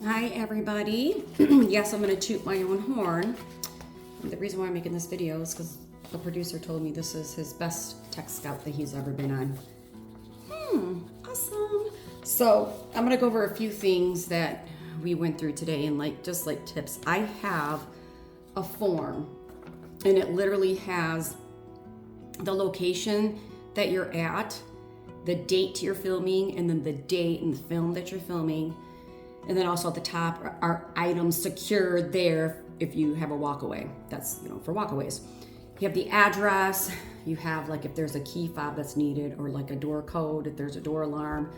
Hi everybody. Yes, I'm gonna toot my own horn. And the reason why I'm making this video is because the producer told me this is his best tech scout that he's ever been on. Awesome. So I'm gonna go over a few things that we went through today and just like tips. I have a form and it literally has the location that you're at, the date you're filming, and then the date and the film that you're filming. And then also at the top are items secured there if you have a walkaway. That's, for walkaways. You have the address, you have if there's a key fob that's needed or a door code, if there's a door alarm.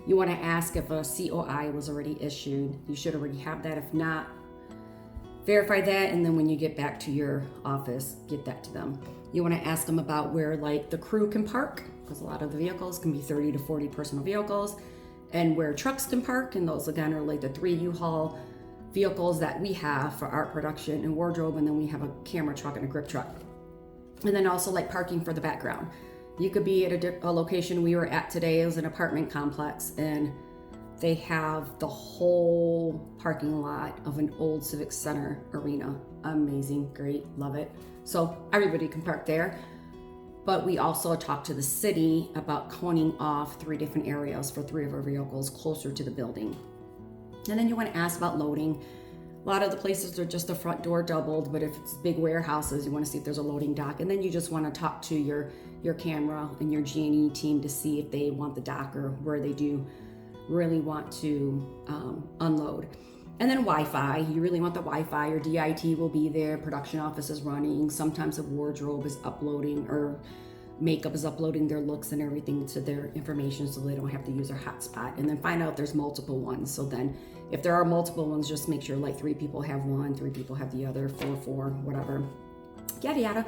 You want to ask if a COI was already issued. You should already have that. If not, verify that, and then when you get back to your office, get that to them. You want to ask them about where the crew can park, because a lot of the vehicles can be 30 to 40 personal vehicles, and where trucks can park, and those again are the 3 U-Haul vehicles that we have for art production and wardrobe, and then we have a camera truck and a grip truck. And then also parking for the background. You could be at a location we were at today. It was an apartment complex, and they have the whole parking lot of an old Civic Center arena. Amazing, great, love it. So everybody can park there. But we also talked to the city about coning off 3 different areas for 3 of our vehicles closer to the building. And then you want to ask about loading. A lot of the places are just the front door doubled, but if it's big warehouses, you want to see if there's a loading dock. And then you just want to talk to your camera and your G&E team to see if they want the dock or where they do really want to unload. And then Wi-Fi, you really want the Wi-Fi. Your DIT will be there, production office is running. Sometimes the wardrobe is uploading, or makeup is uploading their looks and everything to their information so they don't have to use their hotspot. And then find out if there's multiple ones. So then if there are multiple ones, just make sure 3 people have one, 3 people have the other, 4, whatever, yada yada.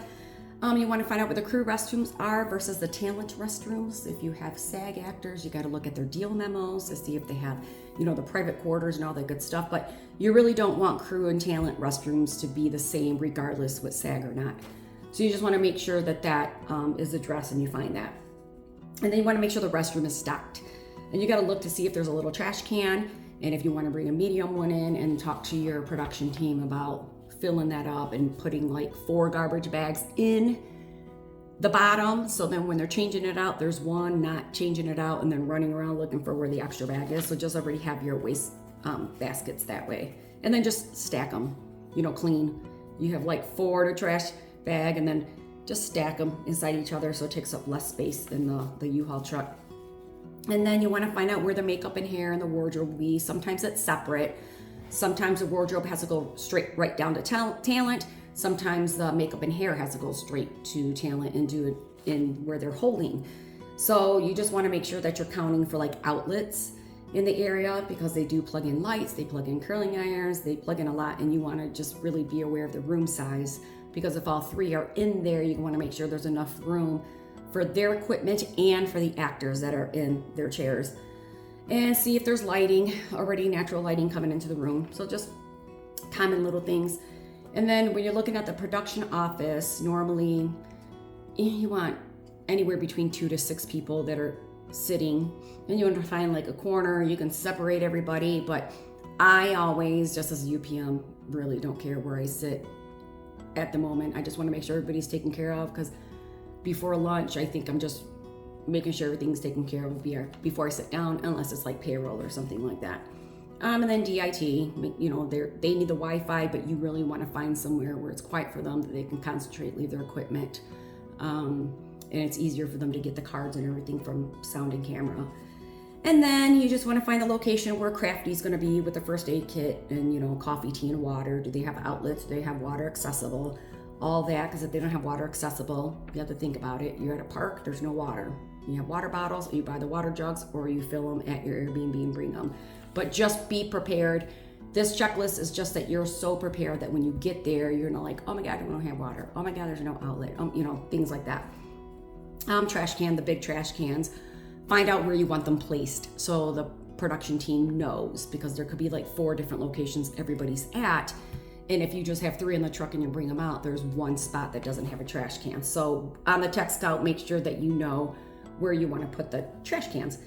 You want to find out where the crew restrooms are versus the talent restrooms. If you have SAG actors, you got to look at their deal memos to see if they have, the private quarters and all that good stuff. But you really don't want crew and talent restrooms to be the same regardless with SAG or not. So you just want to make sure that is addressed and you find that. And then you want to make sure the restroom is stocked. And you got to look to see if there's a little trash can, and if you want to bring a medium one in, and talk to your production team about filling that up and putting 4 garbage bags in the bottom, so then when they're changing it out, there's one not changing it out and then running around looking for where the extra bag is. So just already have your waste baskets that way, and then just stack them, clean. You have 4 to trash bag, and then just stack them inside each other so it takes up less space than the U-Haul truck. And then you want to find out where the makeup and hair and the wardrobe will be. Sometimes it's separate. Sometimes the wardrobe has to go straight right down to talent. Sometimes the makeup and hair has to go straight to talent and do it in where they're holding. So you just want to make sure that you're counting for outlets in the area, because they do plug in lights, they plug in curling irons, they plug in a lot, and you want to just really be aware of the room size, because if all 3 are in there, you want to make sure there's enough room for their equipment and for the actors that are in their chairs. And see if there's lighting, already natural lighting coming into the room. So just common little things. And then when you're looking at the production office, normally you want anywhere between 2 to 6 people that are sitting, and you want to find a corner. You can separate everybody, but I always, just as a UPM, really don't care where I sit at the moment. I just want to make sure everybody's taken care of, because before lunch, I think I'm just making sure everything's taken care of before I sit down, unless it's payroll or something like that. And then DIT, they need the Wi-Fi, but you really want to find somewhere where it's quiet for them, that they can concentrate, leave their equipment, and it's easier for them to get the cards and everything from sound and camera. And then you just want to find the location where Crafty's going to be with the first aid kit and, coffee, tea, and water. Do they have outlets? Do they have water accessible? All that, because if they don't have water accessible, you have to think about it. You're at a park, there's no water. You have water bottles, or you buy the water jugs, or you fill them at your Airbnb and bring them. But just be prepared. This checklist is just that you're so prepared that when you get there, you're not oh my God, we don't have water. Oh my God, there's no outlet. Things like that. Trash can, the big trash cans. Find out where you want them placed so the production team knows, because there could be 4 different locations everybody's at. And if you just have 3 in the truck and you bring them out, there's 1 spot that doesn't have a trash can. So on the Tech Scout, make sure that you know where you want to put the trash cans.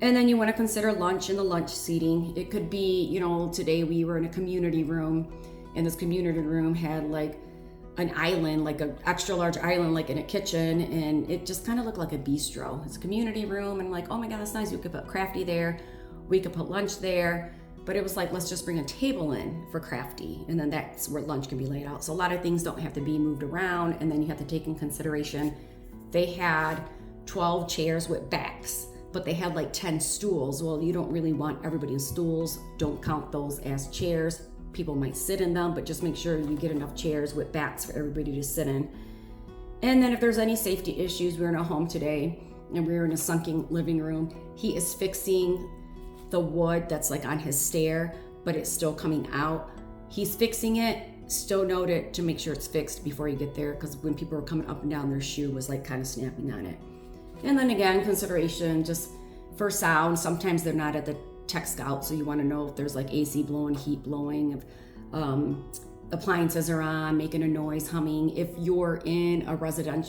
And then you want to consider lunch and the lunch seating. It could be, today we were in a community room, and this community room had like an island, like an extra large island, like in a kitchen, and it just kind of looked like a bistro. It's a community room, and I'm like, oh my God, that's nice. We could put Crafty there. We could put lunch there. But it was like, let's just bring a table in for Crafty, and then that's where lunch can be laid out. So a lot of things don't have to be moved around, and then you have to take in consideration, they had 12 chairs with backs, but they had like 10 stools. Well, you don't really want everybody in stools. Don't count those as chairs. People might sit in them, but just make sure you get enough chairs with backs for everybody to sit in. And then if there's any safety issues, we're in a home today, and we're in a sunken living room. He is fixing the wood that's like on his stair, but it's still coming out. He's fixing it. Still note it to make sure it's fixed before you get there, because when people were coming up and down, their shoe was like kind of snapping on it. And then again, consideration just for sound. Sometimes they're not at the tech scout, so you want to know if there's like AC blowing, heat blowing, if appliances are on, making a noise, humming. If you're in a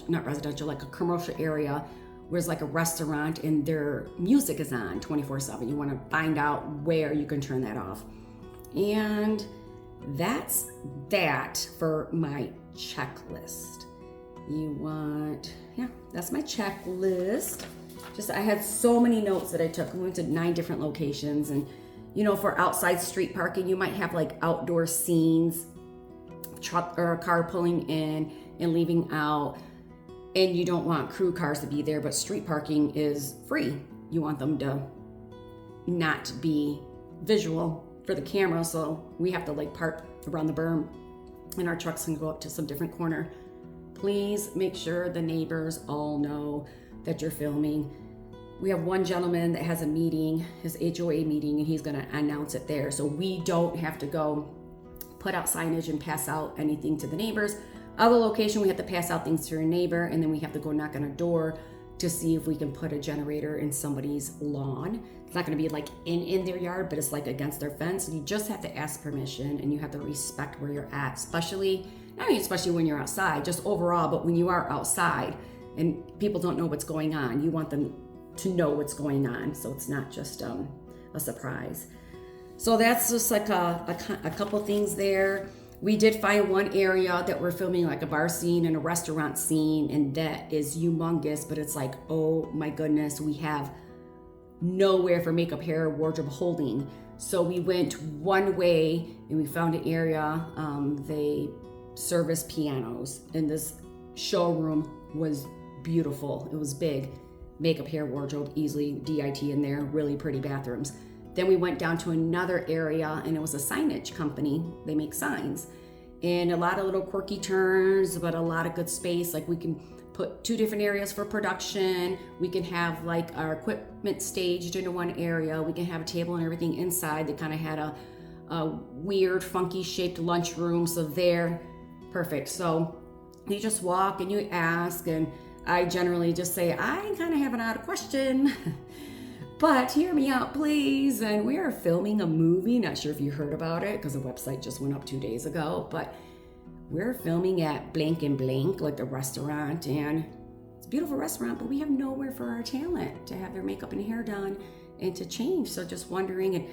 not residential, like a commercial area, where it's like a restaurant and their music is on 24/7, you want to find out where you can turn that off. And that's that for my checklist. That's my checklist. I had so many notes that I took. We went to 9 different locations, and for outside street parking, you might have like outdoor scenes, truck or a car pulling in and leaving out, and you don't want crew cars to be there, but street parking is free. You want them to not be visual for the camera, so we have to like park around the berm, and our trucks can go up to some different corner. Please make sure the neighbors all know that you're filming. We have one gentleman that has a meeting, his HOA meeting, and he's going to announce it there. So we don't have to go put out signage and pass out anything to the neighbors. Other location, we have to pass out things to your neighbor, and then we have to go knock on a door to see if we can put a generator in somebody's lawn. It's not going to be like in their yard, but it's like against their fence. And you just have to ask permission, and you have to respect where you're at, especially when you're outside, just overall, but when you are outside and people don't know what's going on, you want them to know what's going on, so it's not just a surprise. So that's just like a couple things there. We did find one area that we're filming like a bar scene and a restaurant scene, and that is humongous, but it's like, oh my goodness, we have nowhere for makeup, hair, wardrobe holding. So we went one way and we found an area. They service pianos, and this showroom was beautiful. It was big. Makeup, hair, wardrobe, easily DIT in there, really pretty bathrooms. Then we went down to another area, and it was a signage company. They make signs, and a lot of little quirky turns, but a lot of good space. Like we can put 2 different areas for production. We can have like our equipment staged into one area. We can have a table and everything inside. They kind of had a weird, funky shaped lunchroom, so they're perfect. So you just walk and you ask, and I generally just say, I kind of have an odd question, but hear me out, please. And we are filming a movie. Not sure if you heard about it, because the website just went up 2 days ago, but we're filming at blank and blank, like the restaurant, and it's a beautiful restaurant, but we have nowhere for our talent to have their makeup and hair done and to change. So just wondering, and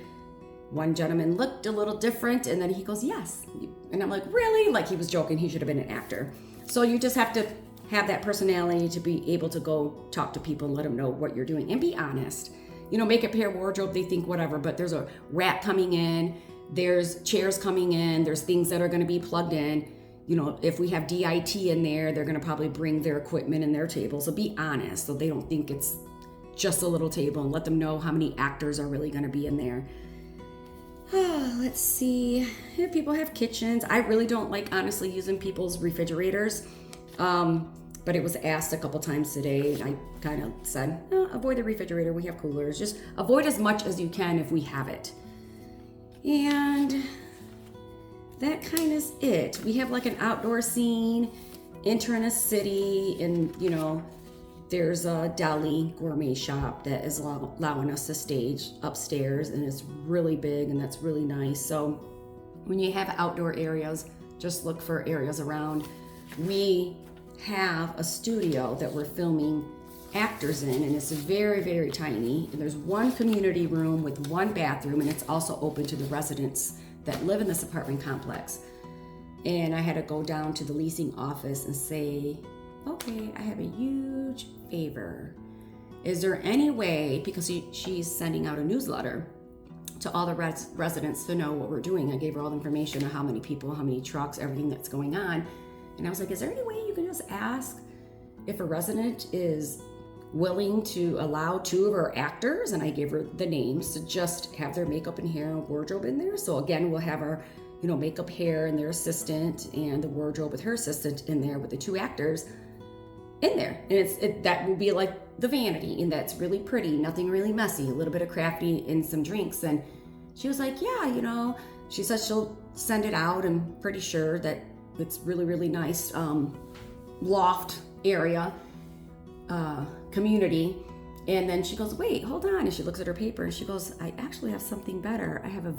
one gentleman looked a little different, and then he goes, yes. And I'm like, really? Like he was joking. He should have been an actor. So you just have to have that personality to be able to go talk to people and let them know what you're doing and be honest. Makeup, hair, wardrobe, they think whatever, but there's a rat coming in, there's chairs coming in, there's things that are going to be plugged in. If we have DIT in there, they're going to probably bring their equipment and their table. So be honest, so they don't think it's just a little table, and let them know how many actors are really going to be in there. Let's see. If people have kitchens, I really don't like honestly using people's refrigerators. But it was asked a couple times today, and I kind of said, avoid the refrigerator. We have coolers. Just avoid as much as you can if we have it. And that kind of is it. We have like an outdoor scene, entering a city, and there's a deli gourmet shop that is allowing us to stage upstairs, and it's really big, and that's really nice. So when you have outdoor areas, just look for areas around. We have a studio that we're filming actors in, and it's very, very tiny. And there's one community room with one bathroom, and it's also open to the residents that live in this apartment complex. And I had to go down to the leasing office and say, okay, I have a huge favor. Is there any way, because she's sending out a newsletter to all the residents to know what we're doing. I gave her all the information on how many people, how many trucks, everything that's going on. And I was like, is there any way you can just ask if a resident is willing to allow 2 of our actors? And I gave her the names to just have their makeup and hair and wardrobe in there. So again, we'll have our, makeup, hair, and their assistant, and the wardrobe with her assistant in there with the 2 actors in there. And that will be like the vanity, and that's really pretty, nothing really messy, a little bit of crafty and some drinks. And she was like, yeah, she said she'll send it out. I'm pretty sure that it's really, really nice loft area, community. And then she goes, wait, hold on. And she looks at her paper and she goes, I actually have something better. I have a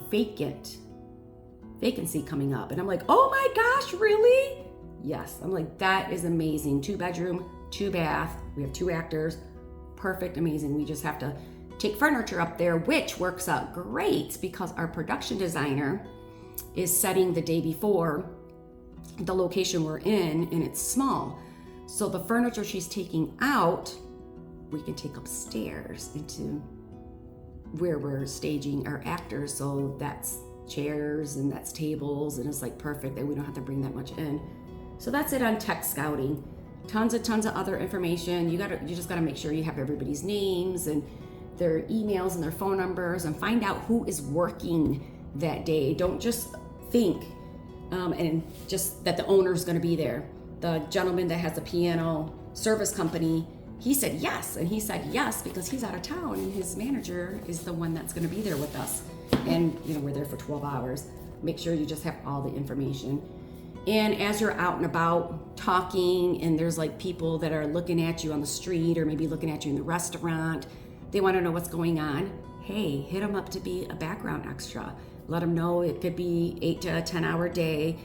vacancy coming up. And I'm like, oh my gosh, really? Yes. I'm like, that is amazing. 2 bedroom, 2 bath. We have 2 actors. Perfect, amazing. We just have to take furniture up there, which works out great because our production designer is setting the day before the location we're in, and it's small. So the furniture she's taking out, we can take upstairs into where we're staging our actors. So that's chairs and that's tables, and it's like perfect that we don't have to bring that much in. So that's it on tech scouting. Tons of other information. You just gotta make sure you have everybody's names and their emails and their phone numbers, and find out who is working that day. Don't just think and just that the owner's gonna be there. The gentleman that has the piano service company, he said yes, and he said yes because he's out of town, and his manager is the one that's gonna be there with us. And we're there for 12 hours. Make sure you just have all the information. And as you're out and about talking, and there's like people that are looking at you on the street or maybe looking at you in the restaurant, they want to know what's going on. Hey, hit them up to be a background extra. Let them know it could be 8 to 10 hour day.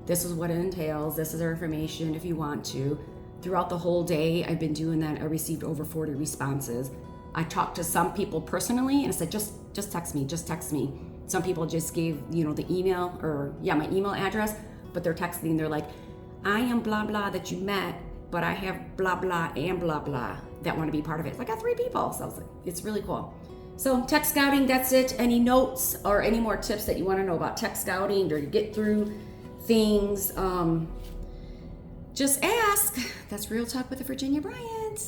This is what it entails. This is our information if you want to. Throughout the whole day, I've been doing that. I received over 40 responses. I talked to some people personally and I said, just text me. Some people just gave, the email my email address. But they're texting, they're like, I am blah, blah that you met, but I have blah, blah, and blah, blah that want to be part of it. So I got 3 people. So I was like, it's really cool. So tech scouting, that's it. Any notes or any more tips that you want to know about tech scouting or to get through things, just ask. That's Real Talk with Virginia Bryant.